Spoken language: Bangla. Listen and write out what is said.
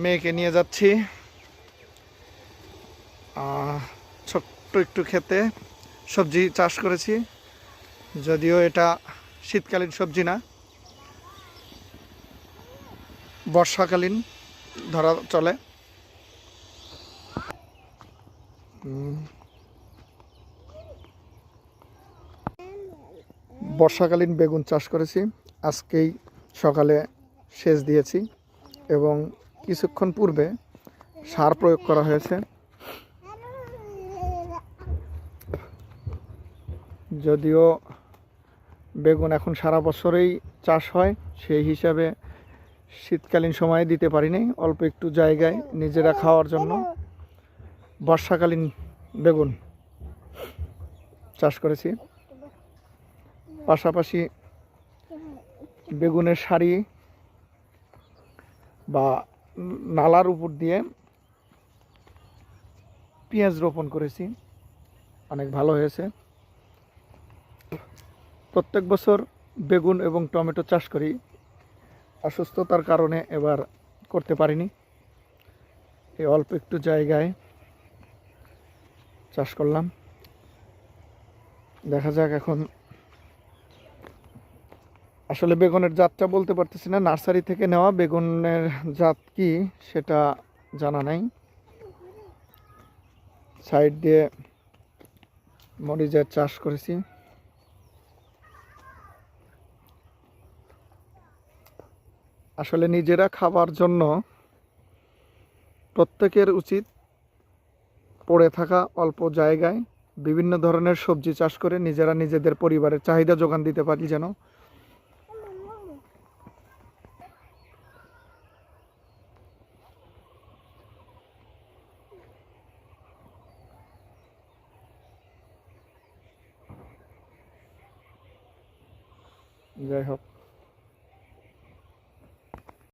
মেয়েকে নিয়ে যাচ্ছি ছোট্ট একটু খেতে সবজি চাষ করেছি, যদিও এটা শীতকালীন সবজি না, বর্ষাকালীন ধরা চলে। বর্ষাকালীন বেগুন চাষ করেছি, আজকেই সকালে সেচ দিয়েছি এবং কিছুক্ষণ পূর্বে সার প্রয়োগ করা হয়েছে। যদিও বেগুন এখন সারা বছরেই চাষ হয়, সেই হিসাবে শীতকালীন সময়ে দিতে পারিনি, অল্প একটু জায়গায় নিজেরা খাওয়ার জন্য বর্ষাকালীন বেগুন চাষ করেছি। পাশাপাশি বেগুনের সারি বা নালার উপর দিয়ে পেঁয়াজ রোপণ করেছি, অনেক ভালো হয়েছে। প্রত্যেক বছর বেগুন এবং টমেটো চাষ করি, অসুস্থতার কারণে এবার করতে পারিনি, এই অল্প একটু জায়গায় চাষ করলাম। দেখা যাক এখন, আসলে বেগুনের জাতটা বলতে পারতেছি না, নার্সারি থেকে নেওয়া বেগুনের জাত কি সেটা জানা নাই। সাইড দিয়ে মরিচের চাষ করেছি। আসলে নিজেরা খাবার জন্য প্রত্যেকের উচিত পড়ে থাকা অল্প জায়গায় বিভিন্ন ধরনের সবজি চাষ করে নিজেরা নিজেদের পরিবারের চাহিদা যোগান দিতে পারি যেন। যাই হোক,